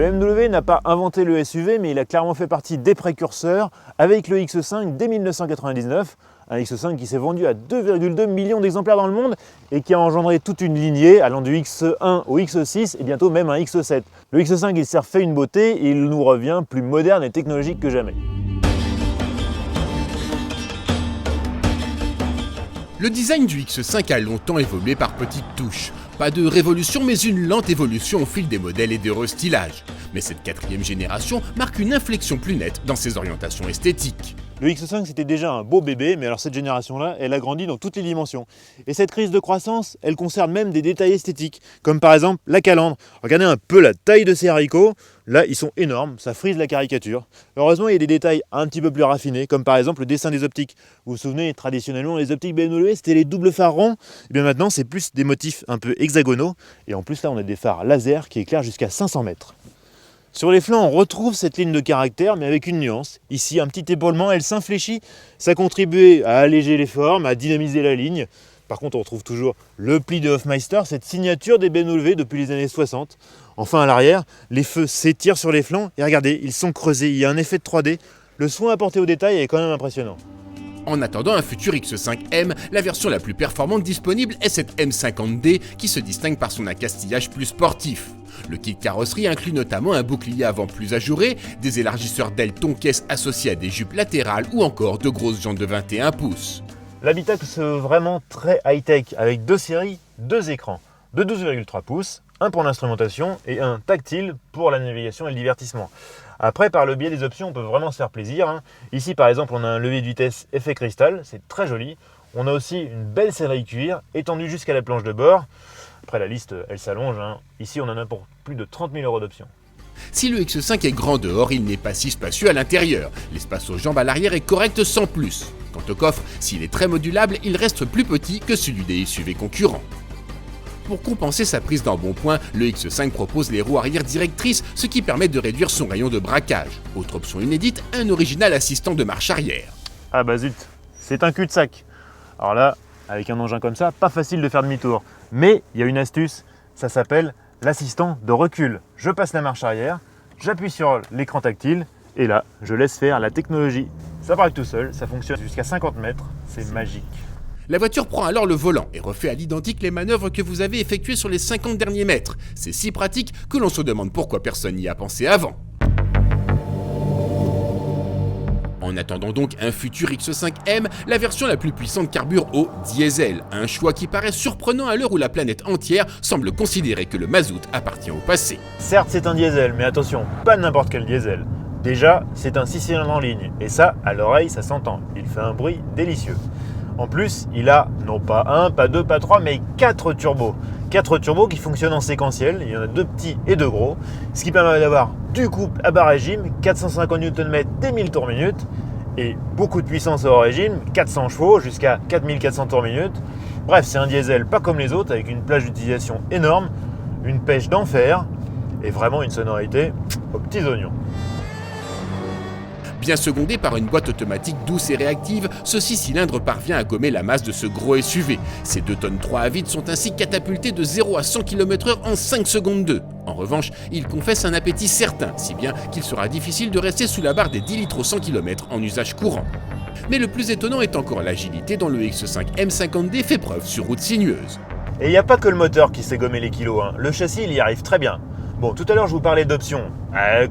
BMW n'a pas inventé le SUV, mais il a clairement fait partie des précurseurs avec le X5 dès 1999. Un X5 qui s'est vendu à 2,2 millions d'exemplaires dans le monde et qui a engendré toute une lignée allant du X1 au X6 et bientôt même un X7. Le X5 il s'est refait une beauté et il nous revient plus moderne et technologique que jamais. Le design du X5 a longtemps évolué par petites touches. Pas de révolution, mais une lente évolution au fil des modèles et des restylages. Mais cette quatrième génération marque une inflexion plus nette dans ses orientations esthétiques. Le X5 c'était déjà un beau bébé, mais alors cette génération-là, elle a grandi dans toutes les dimensions. Et cette crise de croissance, elle concerne même des détails esthétiques, comme par exemple la calandre. Regardez un peu la taille de ces haricots, là ils sont énormes, ça frise la caricature. Heureusement il y a des détails un petit peu plus raffinés, comme par exemple le dessin des optiques. Vous vous souvenez, traditionnellement les optiques BMW c'était les doubles phares ronds, et bien maintenant c'est plus des motifs un peu hexagonaux, et en plus là on a des phares laser qui éclairent jusqu'à 500 mètres. Sur les flancs, on retrouve cette ligne de caractère, mais avec une nuance. Ici, un petit épaulement, elle s'infléchit. Ça contribue à alléger les formes, à dynamiser la ligne. Par contre, on retrouve toujours le pli de Hofmeister, cette signature des BMW depuis les années 60. Enfin, à l'arrière, les feux s'étirent sur les flancs. Et regardez, ils sont creusés, il y a un effet de 3D. Le soin apporté au détail est quand même impressionnant. En attendant un futur X5M, la version la plus performante disponible est cette M50D qui se distingue par son accastillage plus sportif. Le kit carrosserie inclut notamment un bouclier avant plus ajouré, des élargisseurs d'ailes toncaisse associés à des jupes latérales ou encore de grosses jantes de 21 pouces. L'habitacle se veut vraiment très high-tech avec deux séries, deux écrans de 12,3 pouces, un pour l'instrumentation et un tactile pour la navigation et le divertissement. Après, par le biais des options, on peut vraiment se faire plaisir. Ici, par exemple, on a un levier de vitesse effet cristal, c'est très joli. On a aussi une belle sellerie cuir étendue jusqu'à la planche de bord. Après, la liste, elle s'allonge. Ici, on en a pour plus de 30 000 € d'options. Si le X5 est grand dehors, il n'est pas si spacieux à l'intérieur. L'espace aux jambes à l'arrière est correct sans plus. Quant au coffre, s'il est très modulable, il reste plus petit que celui des SUV concurrents. Pour compenser sa prise d'embonpoint, le X5 propose les roues arrière directrices, ce qui permet de réduire son rayon de braquage. Autre option inédite, un original assistant de marche arrière. Ah bah zut, c'est un cul-de-sac. Alors là, avec un engin comme ça, pas facile de faire demi-tour. Mais il y a une astuce, ça s'appelle l'assistant de recul. Je passe la marche arrière, j'appuie sur l'écran tactile et là, je laisse faire la technologie. Ça part tout seul, ça fonctionne jusqu'à 50 mètres, c'est magique. La voiture prend alors le volant et refait à l'identique les manœuvres que vous avez effectuées sur les 50 derniers mètres. C'est si pratique que l'on se demande pourquoi personne n'y a pensé avant. En attendant donc un futur X5M, la version la plus puissante carbure au diesel. Un choix qui paraît surprenant à l'heure où la planète entière semble considérer que le mazout appartient au passé. Certes, c'est un diesel, mais attention, pas n'importe quel diesel. Déjà, c'est un 6 cylindres en ligne, et ça, à l'oreille, ça s'entend. Il fait un bruit délicieux. En plus, il a non pas 1, pas 2, pas 3, mais 4 turbos. 4 turbos qui fonctionnent en séquentiel, il y en a 2 petits et 2 gros, ce qui permet d'avoir du couple à bas régime, 450 Nm dès 1000 tours minute, et beaucoup de puissance hors régime, 400 chevaux jusqu'à 4400 tours minute. Bref, c'est un diesel pas comme les autres, avec une plage d'utilisation énorme, une pêche d'enfer, et vraiment une sonorité aux petits oignons. Bien secondé par une boîte automatique douce et réactive, ce 6 cylindres parvient à gommer la masse de ce gros SUV. Ces 2 tonnes 3 à vide sont ainsi catapultés de 0 à 100 km/h en 5 secondes 2. En revanche, il confesse un appétit certain, si bien qu'il sera difficile de rester sous la barre des 10 litres au 100 km en usage courant. Mais le plus étonnant est encore l'agilité dont le X5 M50D fait preuve sur route sinueuse. Et il n'y a pas que le moteur qui sait gommer les kilos, le châssis il y arrive très bien. Bon, tout à l'heure je vous parlais d'options.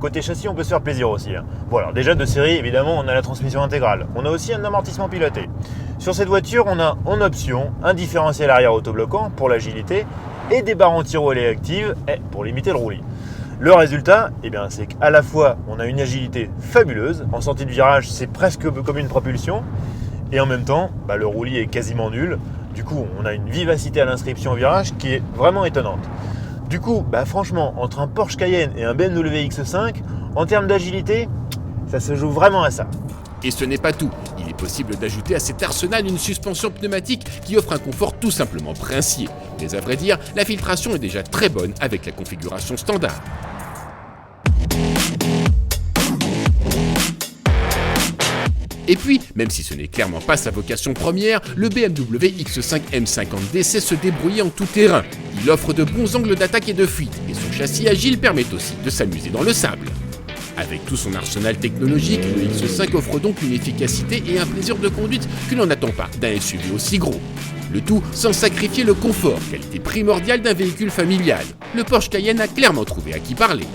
Côté châssis on peut se faire plaisir aussi. Bon alors déjà de série évidemment on a la transmission intégrale. On a aussi un amortissement piloté. Sur cette voiture on a en option un différentiel arrière autobloquant pour l'agilité et des barres anti-relais actives pour limiter le roulis. Le résultat, c'est qu'à la fois on a une agilité fabuleuse, en sortie de virage c'est presque comme une propulsion, et en même temps le roulis est quasiment nul. Du coup on a une vivacité à l'inscription au virage qui est vraiment étonnante. Du coup, franchement, entre un Porsche Cayenne et un BMW X5, en termes d'agilité, ça se joue vraiment à ça. Et ce n'est pas tout. Il est possible d'ajouter à cet arsenal une suspension pneumatique qui offre un confort tout simplement princier. Mais à vrai dire, la filtration est déjà très bonne avec la configuration standard. Et puis, même si ce n'est clairement pas sa vocation première, le BMW X5 M50D sait se débrouiller en tout terrain. Il offre de bons angles d'attaque et de fuite, et son châssis agile permet aussi de s'amuser dans le sable. Avec tout son arsenal technologique, le X5 offre donc une efficacité et un plaisir de conduite que l'on n'attend pas d'un SUV aussi gros. Le tout sans sacrifier le confort, qualité primordiale d'un véhicule familial. Le Porsche Cayenne a clairement trouvé à qui parler.